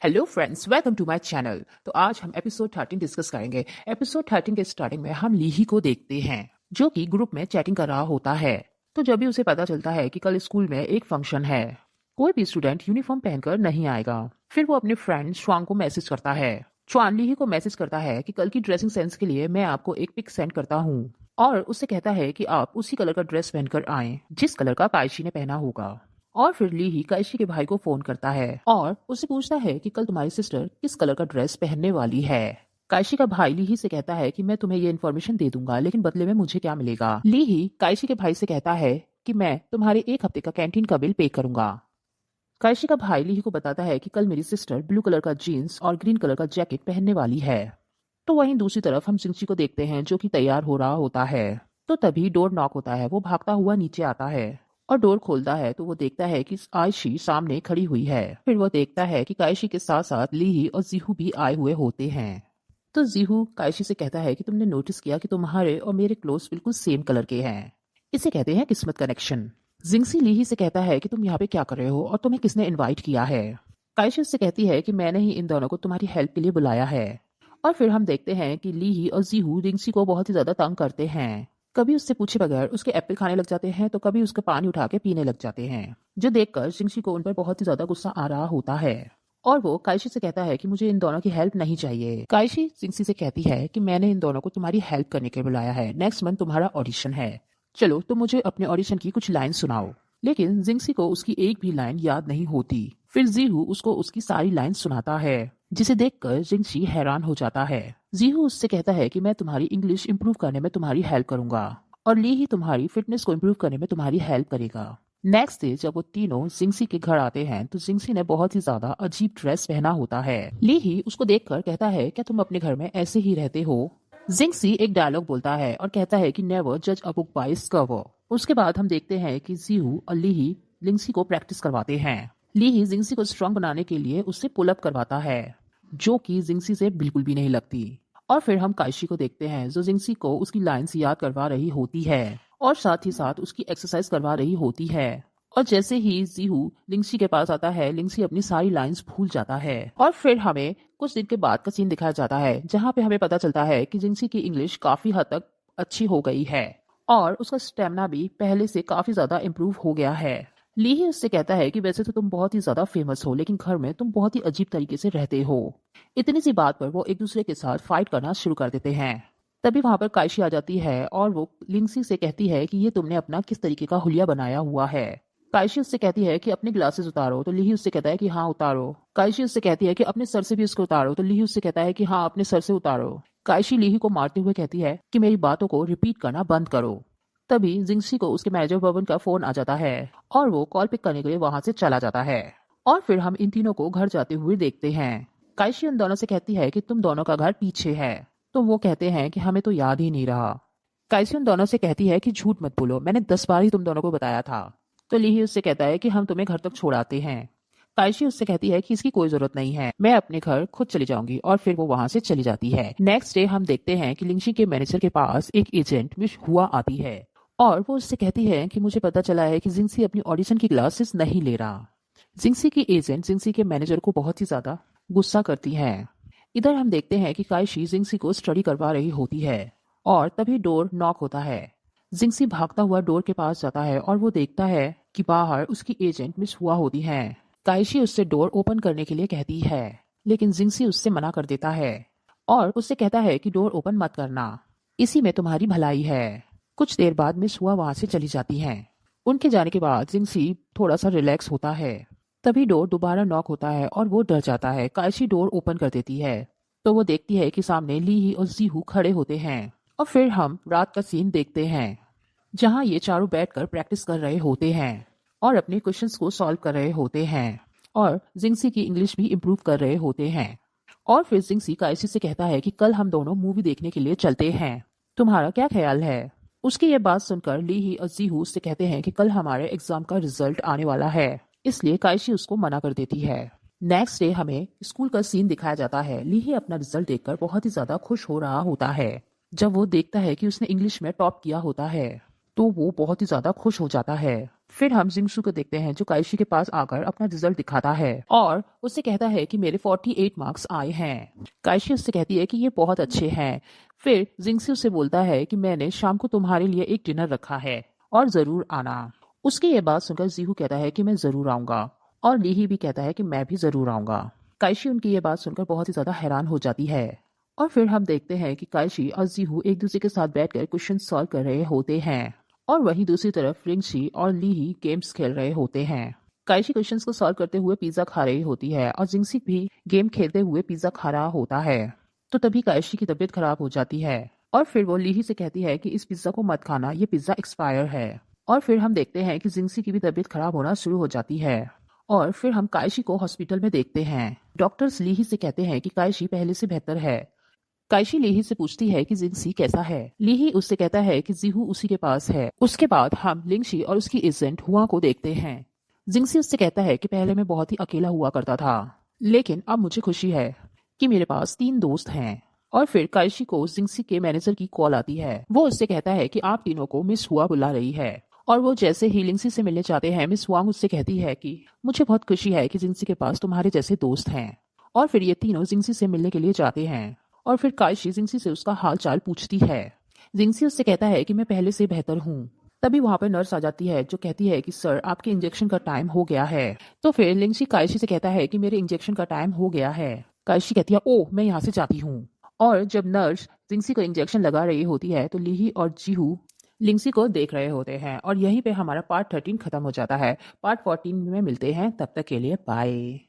Hello friends, welcome to my channel. तो आज हम एपिसोड 13 डिस्कस करेंगे। एपिसोड 13 के स्टार्टिंग में हम लीही को देखते हैं जो कि ग्रुप में चैटिंग कर रहा होता है। तो जब भी उसे पता चलता है कि कल स्कूल में एक फंक्शन है, कोई भी स्टूडेंट यूनिफॉर्म पहनकर नहीं आएगा, फिर वो अपने फ्रेंड श्वान को मैसेज करता है। श्वान लीही को मैसेज करता है कि कल की ड्रेसिंग सेंस के लिए मैं आपको एक पिक सेंड करता हूँ और उससे कहता है कि आप उसी कलर का ड्रेस पहनकर आएं जिस कलर का काइशी ने पहना होगा। और फिर लीही काइशी के भाई को फोन करता है और उससे पूछता है कि कल तुम्हारी सिस्टर किस कलर का ड्रेस पहनने वाली है। काइशी का भाई लीही से कहता है कि मैं तुम्हें ये इन्फॉर्मेशन दे दूंगा, लेकिन बदले में मुझे क्या मिलेगा। लीही काइशी के भाई से कहता है कि मैं तुम्हारे एक हफ्ते का कैंटीन का बिल पे करूंगा। काइशी का भाई लीही को बताता है कि कल मेरी सिस्टर ब्लू कलर का जीन्स और ग्रीन कलर का जैकेट पहनने वाली है। तो वहीं दूसरी तरफ हम जिंगसी को देखते हैं जो कि तैयार हो रहा होता है। तो तभी डोर नॉक होता है। वो भागता हुआ नीचे आता है और डोर खोलता है तो वो देखता है कि आयशी सामने खड़ी हुई है। फिर वो देखता है कि काइशी के साथ साथ लीही और जीहू भी आए हुए होते हैं। तो जीहू काइशी से कहता है कि तुमने नोटिस किया कि तुम्हारे और मेरे क्लोथ्स बिल्कुल सेम कलर के हैं। इसे कहते हैं किस्मत कनेक्शन। जिंगसी लीही से कहता है कि तुम यहाँ पे क्या कर रहे हो और तुम्हें किसने इन्वाइट किया है। काइशी उससे कहती है कि मैंने ही इन दोनों को तुम्हारी हेल्प के लिए बुलाया है। और फिर हम देखते हैं कि लीही और जीहू जिंगसी को बहुत ही ज्यादा तंग करते हैं। कभी उससे पूछे बगैर उसके एप्पल खाने लग जाते हैं तो कभी उसका पानी उठा के पीने लग जाते हैं, जो देखकर जिंगसी को उन पर बहुत ही ज्यादा गुस्सा आ रहा होता है। और वो काइशी से कहता है कि मुझे इन दोनों की हेल्प नहीं चाहिए। काइशी जिंगसी से कहती है कि मैंने इन दोनों को तुम्हारी हेल्प करने के लिए बुलाया है। नेक्स्ट मंथ तुम्हारा ऑडिशन है, चलो तो मुझे अपने ऑडिशन की कुछ लाइन सुनाओ। लेकिन जिंगसी को उसकी एक भी लाइन याद नहीं होती। फिर जीहू उसको उसकी सारी लाइन सुनाता है, जिसे देखकर जिंगसी हैरान हो जाता है। जीहू उससे कहता है कि मैं तुम्हारी इंग्लिश इंप्रूव करने में तुम्हारी हेल्प करूंगा और ली ही तुम्हारी फिटनेस को इंप्रूव करने में तुम्हारी हेल्प करेगा। नेक्स्ट डे जब वो तीनों जिंगसी के घर आते हैं तो जिंगसी ने बहुत ही ज्यादा अजीब ड्रेस पहना होता है। ली ही उसको देखकर कहता है क्या तुम अपने घर में ऐसे ही रहते हो। जिंगसी एक डायलॉग बोलता है और कहता है कि नेवर जज a book by its cover. उसके बाद हम देखते हैं कि जीहू और लीही जिंगसी को प्रैक्टिस करवाते हैं। लीही जिंगसी को स्ट्रांग बनाने के लिए उससे पुल अप करवाता है, जो कि जिंगसी से बिल्कुल भी नहीं लगती। और फिर हम काइशी को देखते हैं जो जिंगसी को उसकी लाइंस याद करवा रही होती है और साथ ही साथ उसकी एक्सरसाइज करवा रही होती है। और जैसे ही जीहू लिंगसी के पास आता है, लिंगसी अपनी सारी लाइंस भूल जाता है। और फिर हमें कुछ दिन के बाद का सीन दिखाया जाता है जहाँ पे हमें पता चलता है कि जिंगसी की इंग्लिश काफी हद तक अच्छी हो गई है और उसका स्टेमिना भी पहले से काफी ज्यादा इम्प्रूव हो गया है। लीही उससे कहता है कि वैसे तो तुम बहुत ही ज्यादा फेमस हो, लेकिन घर में तुम बहुत ही अजीब तरीके से रहते हो। इतनी सी बात पर वो एक दूसरे के साथ फाइट करना शुरू कर देते हैं। तभी वहां पर काइशी आ जाती है और वो लिंगसी से कहती है कि ये तुमने अपना किस तरीके का हुलिया बनाया हुआ है। काइशी उससे कहती है कि अपने ग्लासेस उतारो, तो लीही उससे कहता है कि हाँ उतारो। काइशी उससे कहती है कि अपने सर से भी उसको उतारो, तो लीही उससे कहता है कि हाँ अपने सर से उतारो। काइशी लीही को मारते हुए कहती है कि मेरी बातों को रिपीट करना बंद करो। तभी जिंगसी को उसके मैनेजर बबन का फोन आ जाता है और वो कॉल पिक करने के लिए वहां से चला जाता है। और फिर हम इन तीनों को घर जाते हुए देखते हैं। काइशी उन दोनों से कहती है कि तुम दोनों का घर पीछे है, तो वो कहते हैं कि हमें तो याद ही नहीं रहा। काइशी उन दोनों से कहती है कि झूठ मत बोलो, मैंने 10 बार ही तुम दोनों को बताया था। तो लीही उससे कहता है कि हम तुम्हें घर तक छोड़ आते हैं। काइशी उससे कहती है कि इसकी कोई जरूरत नहीं है, मैं अपने घर खुद चली जाऊंगी। और फिर वो वहां से चली जाती है। नेक्स्ट डे हम देखते हैं कि लिंगशी के मैनेजर के पास एक एजेंट मिस हुआ आती है और वो उससे कहती है कि मुझे पता चला है कि जिंगसी अपनी ऑडिशन की क्लासेस नहीं ले रहा। जिंगसी की एजेंट जिंगसी के मैनेजर को बहुत ही ज्यादा गुस्सा करती है। इधर हम देखते हैं कि काइशी जिंगसी को स्टडी करवा रही होती है और तभी डोर नॉक होता है। जिंगसी भागता हुआ डोर के पास जाता है और वो देखता है कि बाहर उसकी एजेंट मिस हुआ होती है। काइशी उससे डोर ओपन करने के लिए कहती है, लेकिन जिंगसी उससे मना कर देता है और उससे कहता है कि डोर ओपन मत करना, इसी में तुम्हारी भलाई है। कुछ देर बाद मिस हुआ वहां से चली जाती हैं। उनके जाने के बाद जिंगसी थोड़ा सा रिलैक्स होता है। तभी डोर दोबारा नॉक होता है और वो डर जाता है। काइशी डोर ओपन कर देती है तो वो देखती है कि सामने लीही और जीहू खड़े होते हैं। और फिर हम रात का सीन देखते हैं जहाँ ये चारों बैठकर प्रैक्टिस कर रहे होते हैं और अपने क्वेश्चंस को सॉल्व कर रहे होते हैं और जिंगसी की इंग्लिश भी इम्प्रूव कर रहे होते हैं। और फिर जिंगसी काइशी से कहता है कि कल हम दोनों मूवी देखने के लिए चलते हैं, तुम्हारा क्या ख्याल है। उसकी ये बात सुनकर लीही और जीहू उससे कहते हैं कि कल हमारे एग्जाम का रिजल्ट आने वाला है, इसलिए काइशी उसको मना कर देती है। नेक्स्ट डे हमें स्कूल का सीन दिखाया जाता है। लीही अपना रिजल्ट देखकर बहुत ही ज्यादा खुश हो रहा होता है। जब वो देखता है कि उसने इंग्लिश में टॉप किया होता है तो वो बहुत ही ज्यादा खुश हो जाता है फिर हम जिंगसू को देखते हैं जो काइशी के पास आकर अपना रिजल्ट दिखाता है और उससे कहता है कि मेरे 48 मार्क्स आए हैं। काइशी उससे कहती है कि ये बहुत अच्छे हैं। फिर जिंगसू उससे बोलता है कि मैंने शाम को तुम्हारे लिए एक डिनर रखा है और जरूर आना। उसकी ये बात सुनकर जीहू कहता है कि मैं जरूर आऊंगा और लीही भी कहता है कि मैं भी जरूर आऊंगा। काइशी उनकी ये बात सुनकर बहुत ही ज्यादा हैरान हो जाती है और फिर हम देखते हैं कि काइशी और जीहू एक दूसरे के साथ बैठकर क्वेश्चन सॉल्व कर रहे होते हैं और वहीं दूसरी तरफ रिंगशी और लीही गेम्स खेल रहे होते हैं। काइशी क्वेश्चंस को सॉल्व करते हुए पिज्जा खा रही होती है और जिंगसी भी गेम खेलते हुए पिज्जा खा रहा होता है। तो तभी काइशी की तबीयत खराब हो जाती है और फिर वो लीही से कहती है कि इस पिज्जा को मत खाना, ये पिज्जा एक्सपायर है। और फिर हम देखते हैं कि जिंगसी की भी तबीयत खराब होना शुरू हो जाती है और फिर हम काइशी को हॉस्पिटल में देखते हैं। डॉक्टर्स लीही से कहते हैं कि काइशी पहले से बेहतर है। काइशी लीही से पूछती है कि जिंगसी कैसा है। लीही उससे कहता है कि जीहू उसी के पास है। उसके बाद हम लिंगशी और उसकी एजेंट हुआ को देखते हैं। जिंगसी उससे कहता है कि पहले मैं बहुत ही अकेला हुआ करता था, लेकिन अब मुझे खुशी है कि मेरे पास 3 दोस्त हैं। और फिर काइशी को जिंगसी के मैनेजर की कॉल आती है। वो उससे कहता है कि आप तीनों को मिस हुआ बुला रही है और वो जैसे ही लिंगसी से मिलने जाते हैं, मिस वांग उससे कहती है कि मुझे बहुत खुशी है कि जिंगसी के पास तुम्हारे जैसे दोस्त हैं। और फिर ये तीनों जिंगसी से मिलने के लिए जाते हैं और फिर काइशी जिंगसी से उसका हाल चाल पूछती है। जिंगसी उससे कहता है कि मैं पहले से बेहतर हूँ। तभी वहां पर नर्स आ जाती है जो कहती है कि सर आपके इंजेक्शन का टाइम हो गया है। तो फिर लिंगशी काइशी से कहता है कि मेरे इंजेक्शन का टाइम हो गया है। काइशी कहती है ओह मैं यहाँ से जाती हूँ। और जब नर्स जिंगसी को इंजेक्शन लगा रही होती है तो लीही और जीहू लिंगसी को देख रहे होते हैं और यहीं पे हमारा पार्ट 13 खत्म हो जाता है। पार्ट 14 में मिलते हैं, तब तक के लिए बाय।